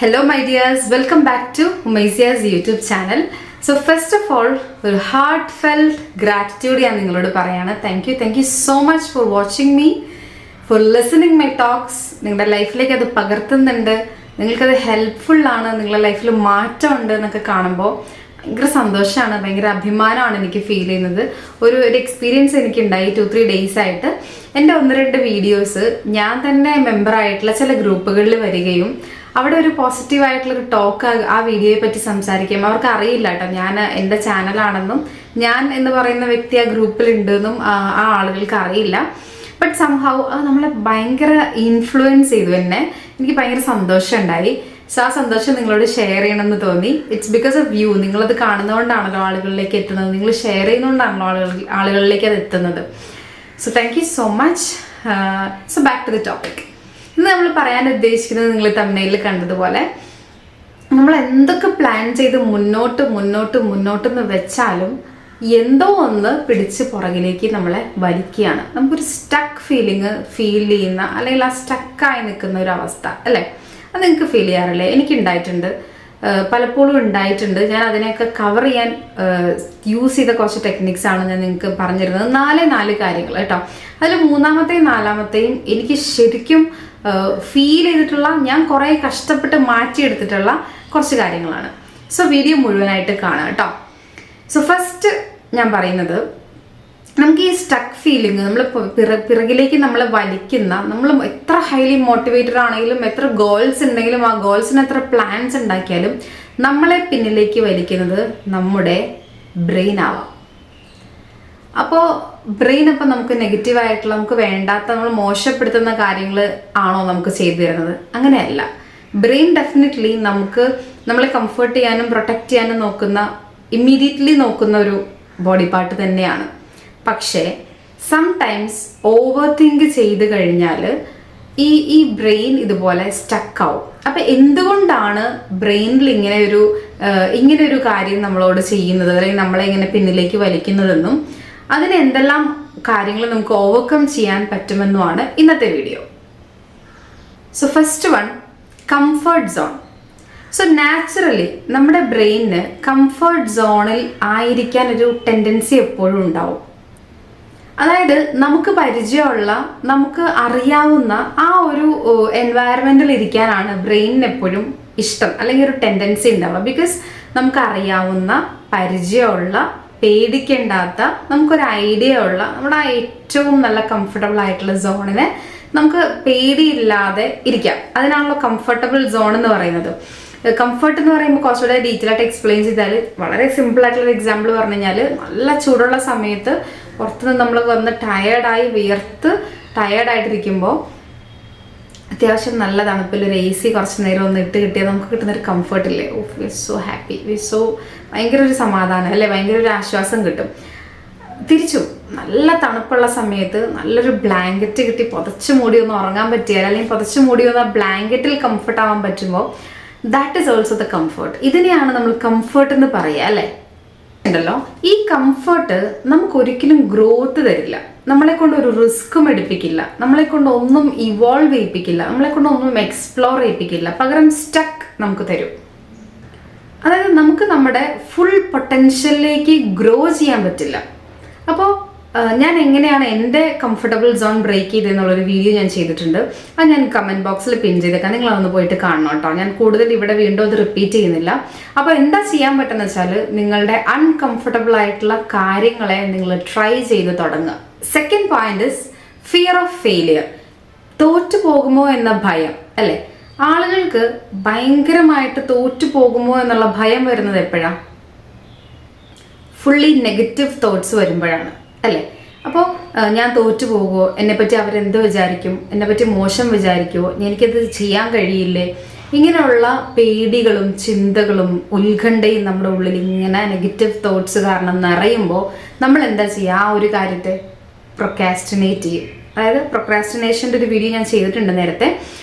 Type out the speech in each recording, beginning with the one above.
Hello my dears, welcome back to Umaisia's YouTube channel. So first of all, a heartfelt gratitude ഞാൻ നിങ്ങളോട് പറയാണ്. Thank you so much for watching me, for listening my talks. നിങ്ങളുടെ ലൈഫിലേക്ക് അത് പകർത്തുന്നുണ്ട്, നിങ്ങൾക്കത് helpful ആണ്, നിങ്ങളുടെ ലൈഫിൽ മാറ്റമുണ്ട് എന്നൊക്കെ കാണുമ്പോൾ ഭയങ്കര സന്തോഷമാണ്, ഭയങ്കര അഭിമാനമാണ് എനിക്ക് ഫീൽ ചെയ്യുന്നത്. ഒരു എക്സ്പീരിയൻസ് എനിക്കുണ്ടായി 2-3 ഡേയ്സ് ആയിട്ട്. എൻ്റെ 1-2 വീഡിയോസ് ഞാൻ തന്നെ മെമ്പറായിട്ടുള്ള ചില ഗ്രൂപ്പുകളിൽ വരികയും അവിടെ ഒരു പോസിറ്റീവായിട്ടുള്ളൊരു ടോക്ക് ആ വീഡിയോയെ പറ്റി സംസാരിക്കും. അവർക്ക് അറിയില്ല കേട്ടോ ഞാൻ എൻ്റെ ചാനലാണെന്നും ഞാൻ എന്ന് പറയുന്ന വ്യക്തി ആ ഗ്രൂപ്പിലുണ്ടെന്നും ആ ആളുകൾക്ക് അറിയില്ല. ബട്ട് സംഹൗ അത് നമ്മളെ ഭയങ്കര ഇൻഫ്ലുവൻസ് ചെയ്തു എന്നെ. എനിക്ക് ഭയങ്കര സന്തോഷം ഉണ്ടായി. സോ ആ സന്തോഷം നിങ്ങളോട് ഷെയർ ചെയ്യണമെന്ന് തോന്നി. It's because of you. നിങ്ങളത് കാണുന്നതുകൊണ്ടാണല്ലോ ആളുകളിലേക്ക് എത്തുന്നത്, നിങ്ങൾ ഷെയർ ചെയ്യുന്നതുകൊണ്ടാണല്ലോ ആളുകളിലേക്ക് അത് എത്തുന്നത്. So thank you so much. So back to the topic. ഇന്ന് നമ്മൾ പറയാൻ ഉദ്ദേശിക്കുന്നത്, നിങ്ങൾ തമ്മിൽ കണ്ടതുപോലെ, നമ്മൾ എന്തൊക്കെ പ്ലാൻ ചെയ്ത് മുന്നോട്ടെന്ന് വെച്ചാലും എന്തോ ഒന്ന് പിടിച്ച് പുറകിലേക്ക് നമ്മളെ വലിക്കുകയാണ്. നമുക്കൊരു സ്റ്റക്ക് ഫീൽ ചെയ്യുന്ന, അല്ലെങ്കിൽ ആ സ്റ്റക്കായി നിൽക്കുന്ന ഒരു അവസ്ഥ അല്ലേ? അത് നിങ്ങൾക്ക് ഫീൽ ചെയ്യാറില്ലേ? എനിക്കുണ്ടായിട്ടുണ്ട്, പലപ്പോഴും ഉണ്ടായിട്ടുണ്ട്. ഞാൻ അതിനെയൊക്കെ കവർ ചെയ്യാൻ യൂസ് ചെയ്ത കുറച്ച് ടെക്നിക്സ് ആണ് ഞാൻ നിങ്ങൾക്ക് പറഞ്ഞിരുന്നത്. 4 കാര്യങ്ങൾ കേട്ടോ. അതിൽ 3-ാമത്തെയും 4-ാമത്തെയും എനിക്ക് ശരിക്കും ഫീൽ ചെയ്തിട്ടുള്ള, ഞാൻ കുറേ കഷ്ടപ്പെട്ട് മാറ്റിയെടുത്തിട്ടുള്ള കുറച്ച് കാര്യങ്ങളാണ്. സോ വീഡിയോ മുഴുവനായിട്ട് കാണാം കേട്ടോ. സോ ഫസ്റ്റ് ഞാൻ പറയുന്നത്, നമുക്ക് ഈ സ്റ്റക്ക് ഫീലിംഗ്, നമ്മൾ പിറകിലേക്ക് നമ്മളെ വലിക്കുന്ന, നമ്മൾ എത്ര ഹൈലി മോട്ടിവേറ്റഡ് ആണെങ്കിലും, എത്ര ഗോൾസ് ഉണ്ടെങ്കിലും, ആ ഗോൾസിന് എത്ര പ്ലാൻസ് ഉണ്ടാക്കിയാലും നമ്മളെ പിന്നിലേക്ക് വലിക്കുന്നത് നമ്മുടെ ബ്രെയിൻ ആവാം. അപ്പോൾ ബ്രെയിൻ അപ്പം നമുക്ക് നെഗറ്റീവായിട്ടുള്ള, നമുക്ക് വേണ്ടാത്ത, നമ്മൾ മോശപ്പെടുത്തുന്ന കാര്യങ്ങൾ ആണോ നമുക്ക് ചെയ്തു തരുന്നത്? അങ്ങനെയല്ല. ബ്രെയിൻ ഡെഫിനറ്റ്ലി നമ്മളെ കംഫർട്ട് ചെയ്യാനും പ്രൊട്ടക്റ്റ് ചെയ്യാനും നോക്കുന്ന, ഇമ്മീഡിയറ്റ്ലി നോക്കുന്ന ഒരു ബോഡി പാർട്ട് തന്നെയാണ്. പക്ഷേ സംടൈംസ് ഓവർ തിങ്ക് ചെയ്ത് കഴിഞ്ഞാൽ ഈ ബ്രെയിൻ ഇതുപോലെ സ്റ്റക്കാവും. അപ്പം എന്തുകൊണ്ടാണ് ബ്രെയിനിൽ ഇങ്ങനെ ഒരു കാര്യം നമ്മളോട് ചെയ്യുന്നത്, അല്ലെങ്കിൽ നമ്മളെ ഇങ്ങനെ പിന്നിലേക്ക് വലിക്കുന്നതെന്നും അതിന് എന്തെല്ലാം കാര്യങ്ങൾ നമുക്ക് ഓവർകം ചെയ്യാൻ പറ്റുമെന്നുമാണ് ഇന്നത്തെ video. So first one, comfort zone. So naturally നമ്മുടെ ബ്രെയിനിന് കംഫർട്ട് സോണിൽ ആയിരിക്കാൻ ഒരു ടെൻഡൻസി എപ്പോഴും ഉണ്ടാവും. അതായത് നമുക്ക് പരിചയമുള്ള, നമുക്ക് അറിയാവുന്ന ആ ഒരു എൻവയറമെന്റിൽ ഇരിക്കാനാണ് ബ്രെയിനിന് എപ്പോഴും ഇഷ്ടം, അല്ലെങ്കിൽ ഒരു ടെൻഡൻസി ഉണ്ടാവുക. ബിക്കോസ് നമുക്ക് അറിയാവുന്ന, പരിചയമുള്ള, പേടിക്കേണ്ടാത്ത, നമുക്കൊരു ഐഡിയ ഉള്ള, നമ്മുടെ ആ ഏറ്റവും നല്ല കംഫർട്ടബിൾ ആയിട്ടുള്ള സോണിനെ നമുക്ക് പേടിയില്ലാതെ ഇരിക്കാം. അതിനാണല്ലോ കംഫർട്ടബിൾ സോൺ എന്ന് പറയുന്നത്. കംഫർട്ട് എന്ന് പറയുമ്പോൾ കുറച്ചുകൂടെ ഡീറ്റെയിൽ ആയിട്ട് എക്സ്പ്ലെയിൻ ചെയ്താൽ, വളരെ സിമ്പിൾ ആയിട്ടുള്ള എക്സാമ്പിൾ പറഞ്ഞു കഴിഞ്ഞാൽ, നല്ല ചൂടുള്ള സമയത്ത് പുറത്തുനിന്ന് നമ്മൾ വന്ന് ടയേർഡായിട്ടിരിക്കുമ്പോൾ അത്യാവശ്യം നല്ല തണുപ്പിൽ ഒരു AC കുറച്ച് നേരം ഒന്ന് ഇട്ട് കിട്ടിയാൽ നമുക്ക് കിട്ടുന്നൊരു കംഫർട്ടില്ലേ? വി സോ ഹാപ്പി, ഭയങ്കര ഒരു സമാധാനം അല്ലേ? ഭയങ്കര ഒരു ആശ്വാസം കിട്ടും. തിരിച്ചും നല്ല തണുപ്പുള്ള സമയത്ത് നല്ലൊരു ബ്ലാങ്കറ്റ് കിട്ടി പുതച്ച് മൂടി ഒന്ന് ഉറങ്ങാൻ പറ്റിയാൽ, അല്ലെങ്കിൽ പുതച്ച് മൂടി ഒന്ന് ആ ബ്ലാങ്കറ്റിൽ കംഫർട്ട് ആവാൻ പറ്റുമ്പോൾ, that is also the comfort. ഇതിനെയാണ് നമ്മൾ കംഫർട്ട് എന്ന് പറയുക അല്ലേ? ഉണ്ടല്ലോ, ഈ കംഫർട്ട് നമുക്ക് ഒരിക്കലും ഗ്രോത്ത് തരില്ല, നമ്മളെ കൊണ്ട് ഒരു റിസ്ക്കും എടുപ്പിക്കില്ല, നമ്മളെ കൊണ്ട് ഒന്നും ഇവോൾവ് ചെയ്യിപ്പിക്കില്ല, നമ്മളെ കൊണ്ട് ഒന്നും എക്സ്പ്ലോർ ചെയ്യിപ്പിക്കില്ല. പകരം സ്റ്റക്ക് നമുക്ക് തരും. അതായത് നമുക്ക് നമ്മുടെ ഫുൾ പൊട്ടൻഷ്യലിലേക്ക് ഗ്രോ ചെയ്യാൻ പറ്റില്ല. അപ്പോൾ ഞാൻ എങ്ങനെയാണ് എൻ്റെ കംഫർട്ടബിൾ സോൺ ബ്രേക്ക് ചെയ്തെന്നുള്ളൊരു വീഡിയോ ഞാൻ ചെയ്തിട്ടുണ്ട്. അത് ഞാൻ കമൻറ്റ് ബോക്സിൽ പിൻ ചെയ്തേക്കാം, നിങ്ങൾ അതൊന്ന് പോയിട്ട് കാണണം കേട്ടോ. ഞാൻ കൂടുതൽ ഇവിടെ വീണ്ടും അത് റിപ്പീറ്റ് ചെയ്യുന്നില്ല. അപ്പോൾ എന്താ ചെയ്യാൻ പറ്റുന്ന വെച്ചാൽ, നിങ്ങളുടെ അൺകംഫർട്ടബിൾ ആയിട്ടുള്ള കാര്യങ്ങളെ നിങ്ങൾ ട്രൈ ചെയ്ത് തുടങ്ങുക. Second point is fear of failure. തോറ്റു പോകുമോ എന്ന ഭയം അല്ലേ? ആളുകൾക്ക് ഭയങ്കരമായിട്ട് തോറ്റു പോകുമോ എന്നുള്ള ഭയം വരുന്നത് എപ്പോഴാണ്? ഫുള്ളി നെഗറ്റീവ് തോട്ട്സ് വരുമ്പോഴാണ് അല്ലേ? അപ്പോൾ ഞാൻ തോറ്റു പോകുമോ, എന്നെപ്പറ്റി അവരെന്ത് വിചാരിക്കും, എന്നെപ്പറ്റി മോശം വിചാരിക്കുമോ, എനിക്കത് ചെയ്യാൻ കഴിയില്ലേ, ഇങ്ങനെയുള്ള പേടികളും ചിന്തകളും ഉത്കണ്ഠയും നമ്മുടെ ഉള്ളിൽ ഇങ്ങനെ നെഗറ്റീവ് തോട്ട്സ് കാരണം നിറയുമ്പോൾ നമ്മൾ എന്താ ചെയ്യുക? ആ ഒരു കാര്യത്തെ പ്രൊക്രാസ്റ്റിനേറ്റ് ചെയ്യും. അതായത് പ്രൊക്രാസ്റ്റിനേഷൻ്റെ ഒരു വീഡിയോ ഞാൻ ചെയ്തിട്ടുണ്ട് നേരത്തെ.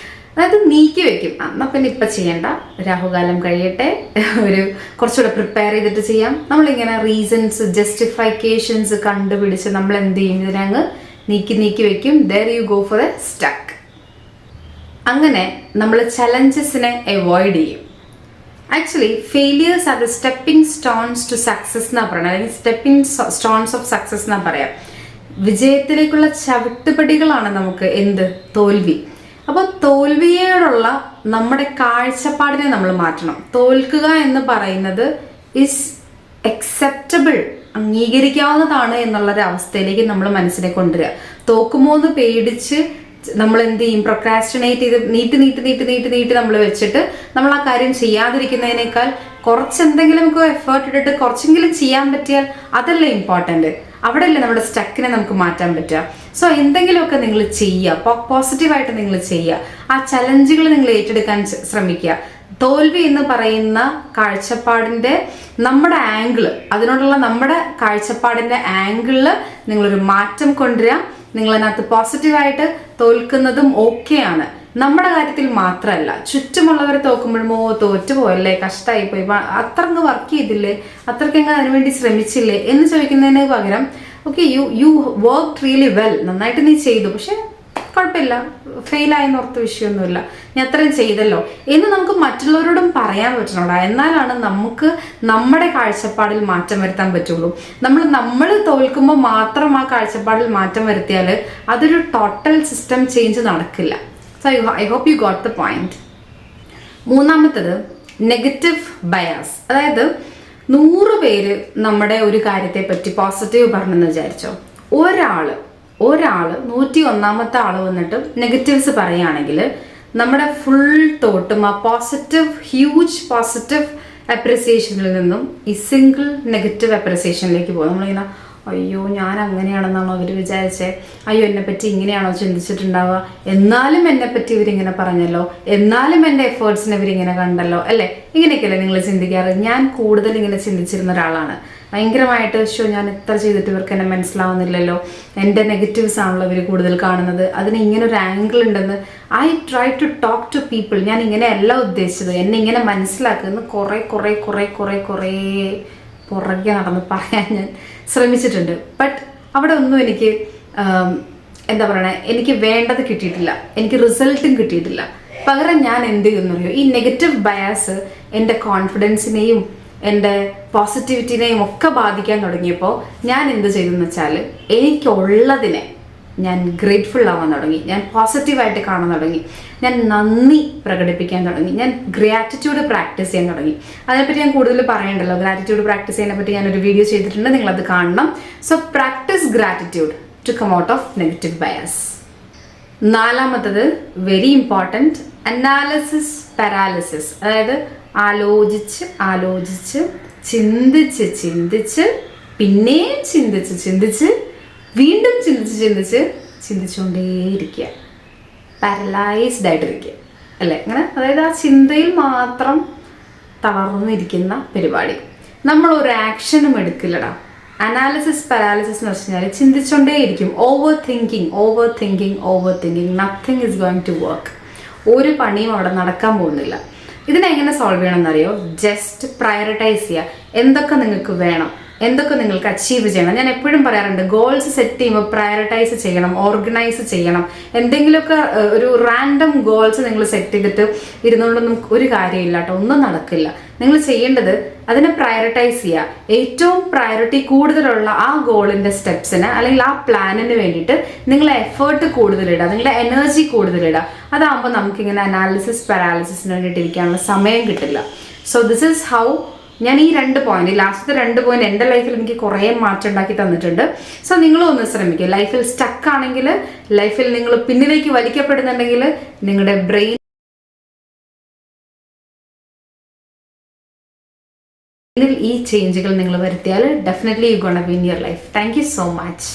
അതായത് നീക്കി വെക്കും. എന്നാൽ പിന്നെ ഇപ്പം ചെയ്യണ്ട, രാഹുകാലം കഴിയട്ടെ, കുറച്ചുകൂടെ പ്രിപ്പയർ ചെയ്തിട്ട് ചെയ്യാം. നമ്മളിങ്ങനെ റീസൺസ്, ജസ്റ്റിഫിക്കേഷൻസ് കണ്ടുപിടിച്ച് നമ്മൾ എന്ത് ചെയ്യും? ഇതിനങ്ങ് നീക്കി വെക്കും. There you go for a stuck. അങ്ങനെ നമ്മൾ ചലഞ്ചസിനെ അവോയ്ഡ് ചെയ്യും. Actually failures are the stepping stones to success എന്നാ പറയുന്നത്, അല്ലെങ്കിൽ സ്റ്റെപ്പിംഗ് സ്റ്റോൺസ് ഓഫ് സക്സസ് എന്നാ പറയാം. വിജയത്തിലേക്കുള്ള ചവിട്ടുപടികളാണ് നമുക്ക് എന്ത്, തോൽവി. അപ്പോൾ തോൽവിയോടുള്ള നമ്മുടെ കാഴ്ചപ്പാടിനെ നമ്മൾ മാറ്റണം. തോൽക്കുക എന്ന് പറയുന്നത് ഇസ് അക്സെപ്റ്റബിൾ, അംഗീകരിക്കാവുന്നതാണ് എന്നുള്ളൊരു അവസ്ഥയിലേക്ക് നമ്മൾ മനസ്സിനെ കൊണ്ടുവരിക. തോക്കുമോ എന്ന് പേടിച്ച് നമ്മൾ എന്ത് ചെയ്യും, പ്രൊക്രാസ്റ്റിനേറ്റ് ചെയ്ത് നീട്ടി നമ്മൾ വെച്ചിട്ട് നമ്മൾ ആ കാര്യം ചെയ്യാതിരിക്കുന്നതിനേക്കാൾ കുറച്ചെന്തെങ്കിലും നമുക്ക് എഫേർട്ട് ഇട്ടിട്ട് കുറച്ചെങ്കിലും ചെയ്യാൻ പറ്റിയാൽ അതല്ലേ ഇമ്പോർട്ടൻറ്റ്. അവിടെയല്ലേ നമ്മുടെ സ്റ്റക്കിനെ നമുക്ക് മാറ്റാൻ പറ്റുക. സോ എന്തെങ്കിലുമൊക്കെ നിങ്ങൾ ചെയ്യുക, പോസിറ്റീവായിട്ട് നിങ്ങൾ ചെയ്യുക. ആ ചലഞ്ചുകൾ നിങ്ങൾ ഏറ്റെടുക്കാൻ ശ്രമിക്കുക. തോൽവി എന്ന് പറയുന്ന കാഴ്ചപ്പാടിൻ്റെ നമ്മുടെ ആംഗിള്, അതിനോടുള്ള നമ്മുടെ കാഴ്ചപ്പാടിൻ്റെ ആംഗിളിൽ നിങ്ങളൊരു മാറ്റം കൊണ്ടുവരിക. നിങ്ങളതിനകത്ത് പോസിറ്റീവായിട്ട് തോൽക്കുന്നതും ഓക്കെയാണ്. നമ്മുടെ കാര്യത്തിൽ മാത്രമല്ല, ചുറ്റുമുള്ളവരെ തോക്കുമ്പോഴുമോ തോറ്റുപോയല്ലേ, കഷ്ടമായി പോയി, അത്രങ്ങ് വർക്ക് ചെയ്തില്ലേ, അത്രയ്ക്കങ്ങ് അതിനുവേണ്ടി ശ്രമിച്ചില്ലേ എന്ന് ചോദിക്കുന്നതിന് പകരം okay you work really well, നന്നായിട്ട് നീ ചെയ്തു, പക്ഷെ കുഴപ്പമില്ല, ഫെയിലായെന്ന് ഓർത്ത് വിഷയമൊന്നുമില്ല, ഞാൻ അത്രയും ചെയ്തല്ലോ എന്ന് നമുക്ക് മറ്റുള്ളവരോടും പറയാൻ പറ്റണോടാ. എന്നാലാണ് നമുക്ക് നമ്മുടെ കാഴ്ചപ്പാടിൽ മാറ്റം വരുത്താൻ പറ്റുള്ളൂ. നമ്മൾ തോൽക്കുമ്പോൾ മാത്രം ആ കാഴ്ചപ്പാടിൽ മാറ്റം വരുത്തിയാൽ അതൊരു ടോട്ടൽ സിസ്റ്റം ചേഞ്ച് നടക്കില്ല. So I hope you got the point. മൂന്നാമത്തത് നെഗറ്റീവ് ബയാസ്. അതായത് 100 പേര് നമ്മുടെ ഒരു കാര്യത്തെ പറ്റി പോസിറ്റീവ് പറഞ്ഞെന്ന് വിചാരിച്ചോ, ഒരാള് 101ാമത്തെ ആള് വന്നിട്ട് നെഗറ്റീവ്സ് പറയുകയാണെങ്കിൽ നമ്മുടെ ഫുൾ തോട്ടും ആ ഹ്യൂജ് പോസിറ്റീവ് അപ്രിസിയേഷനിൽ നിന്നും ഈ സിംഗിൾ നെഗറ്റീവ് അപ്രിസിയേഷനിലേക്ക് പോകും. നമ്മളിങ്ങനെ അയ്യോ ഞാൻ അങ്ങനെയാണെന്നാണോ അവർ വിചാരിച്ചേ, അയ്യോ എന്നെപ്പറ്റി ഇങ്ങനെയാണോ ചിന്തിച്ചിട്ടുണ്ടാവുക, എന്നാലും എന്നെപ്പറ്റി ഇവരിങ്ങനെ പറഞ്ഞല്ലോ, എന്നാലും എൻ്റെ എഫേർട്സിനെ ഇവരിങ്ങനെ കണ്ടല്ലോ, അല്ലേ, ഇങ്ങനെയൊക്കെയല്ലേ നിങ്ങൾ ചിന്തിക്കാറ്. ഞാൻ കൂടുതൽ ഇങ്ങനെ ചിന്തിച്ചിരുന്ന ഒരാളാണ്. ഭയങ്കരമായിട്ട് ഞാൻ ഇത്ര ചെയ്തിട്ട് ഇവർക്ക് എന്നെ മനസ്സിലാവുന്നില്ലല്ലോ, എൻ്റെ നെഗറ്റീവ്സ് ആണല്ലോ ഇവർ കൂടുതൽ കാണുന്നത്, അതിന് ഇങ്ങനെ ഒരു ആംഗിൾ ഉണ്ടെന്ന് I try to talk to people. ഞാൻ ഇങ്ങനെയല്ല ഉദ്ദേശിച്ചത്, എന്നെ ഇങ്ങനെ മനസ്സിലാക്കുന്നത് കുറേ പുറകെ നടന്ന് പറയാൻ ഞാൻ ശ്രമിച്ചിട്ടുണ്ട്. ബട്ട് അവിടെ ഒന്നും എനിക്ക് എന്താ പറയണേ, എനിക്ക് വേണ്ടത് കിട്ടിയിട്ടില്ല, എനിക്ക് റിസൾട്ടും കിട്ടിയിട്ടില്ല. പകരം ഞാൻ എന്ത് ചെയ്യുമെന്ന് അറിയോ, ഈ നെഗറ്റീവ് ബയാസ് എൻ്റെ കോൺഫിഡൻസിനെയും എൻ്റെ പോസിറ്റിവിറ്റിനെയും ഒക്കെ ബാധിക്കാൻ തുടങ്ങിയപ്പോൾ ഞാൻ എന്ത് ചെയ്തെന്ന് വെച്ചാൽ എനിക്കുള്ളതിനെ ഞാൻ ഗ്രേറ്റ്ഫുൾ ആവാൻ തുടങ്ങി, ഞാൻ പോസിറ്റീവായിട്ട് കാണാൻ തുടങ്ങി, ഞാൻ നന്ദി പ്രകടിപ്പിക്കാൻ തുടങ്ങി, ഞാൻ ഗ്രാറ്റിറ്റ്യൂഡ് പ്രാക്ടീസ് ചെയ്യാൻ തുടങ്ങി. അതിനെപ്പറ്റി ഞാൻ കൂടുതൽ പറയണ്ടല്ലോ, ഗ്രാറ്റിറ്റ്യൂഡ് പ്രാക്ടീസ് ചെയ്യുന്നതിനെ പറ്റി ഞാനൊരു വീഡിയോ ചെയ്തിട്ടുണ്ട്, നിങ്ങളത് കാണണം. So practice gratitude to come out of negative bias. നാലാമത്തത് വെരി ഇമ്പോർട്ടൻറ്റ്, അനാലിസിസ് പാരാലിസിസ്. അതായത് ആലോചിച്ച് ചിന്തിച്ച് പിന്നെയും ചിന്തിച്ച് വീണ്ടും ചിന്തിച്ചുകൊണ്ടേയിരിക്കുക, പാരലൈസ്ഡ് ആയിട്ടിരിക്കുക, അല്ലേ, അങ്ങനെ. അതായത് ആ ചിന്തയിൽ മാത്രം തളർന്നിരിക്കുന്ന പരിപാടി. നമ്മൾ ഒരു ആക്ഷനും എടുക്കില്ലടാ. അനാലിസിസ് പാരാലിസിസ് എന്ന് വെച്ച് കഴിഞ്ഞാൽ ചിന്തിച്ചുകൊണ്ടേയിരിക്കും. Over thinking, nothing is going to work. ഒരു പണിയും അവിടെ നടക്കാൻ പോകുന്നില്ല. ഇതിനെങ്ങനെ സോൾവ് ചെയ്യണമെന്നറിയോ, ജസ്റ്റ് പ്രയോറിറ്റൈസ് ചെയ്യുക. എന്തൊക്കെ നിങ്ങൾക്ക് വേണം, എന്തൊക്കെ നിങ്ങൾക്ക് അച്ചീവ് ചെയ്യണം. ഞാൻ എപ്പോഴും പറയാറുണ്ട്, ഗോൾസ് സെറ്റ് ചെയ്യുമ്പോൾ പ്രയോറിറ്റൈസ് ചെയ്യണം, ഓർഗനൈസ് ചെയ്യണം. എന്തെങ്കിലുമൊക്കെ ഒരു റാൻഡം ഗോൾസ് നിങ്ങൾ സെറ്റ് ചെയ്തിട്ട് ഇരുന്നുകൊണ്ടൊന്നും ഒരു കാര്യമില്ല കേട്ടോ, ഒന്നും നടക്കില്ല. നിങ്ങൾ ചെയ്യേണ്ടത് അതിനെ പ്രയോറിറ്റൈസ് ചെയ്യുക. ഏറ്റവും പ്രയോറിറ്റി കൂടുതലുള്ള ആ ഗോളിൻ്റെ സ്റ്റെപ്സിന് അല്ലെങ്കിൽ ആ പ്ലാനിന് വേണ്ടിയിട്ട് നിങ്ങളെ എഫേർട്ട് കൂടുതലിടുക, നിങ്ങളുടെ എനർജി കൂടുതലിടുക. അതാകുമ്പോൾ നമുക്കിങ്ങനെ അനാലിസിസ് പാരാലിസിസിന് വേണ്ടിയിട്ട് ഇരിക്കാനുള്ള സമയം കിട്ടില്ല. സോ ദിസ് ഈസ് ഹൗ ഞാൻ ഈ 2 പോയിന്റ്, ലാസ്റ്റത്തെ 2 പോയിന്റ് എൻ്റെ ലൈഫിൽ എനിക്ക് കുറേ മാറ്റം ഉണ്ടാക്കി തന്നിട്ടുണ്ട്. സോ നിങ്ങളും ഒന്ന് ശ്രമിക്കുക. ലൈഫിൽ സ്റ്റക്ക് ആണെങ്കിൽ, ലൈഫിൽ നിങ്ങൾ പിന്നിലേക്ക് വലിക്കപ്പെടുന്നുണ്ടെങ്കിൽ നിങ്ങളുടെ ബ്രെയിൻ ഈ ചേഞ്ചുകൾ നിങ്ങൾ വരുത്തിയാൽ definitely you gonna win your life. Thank you so much.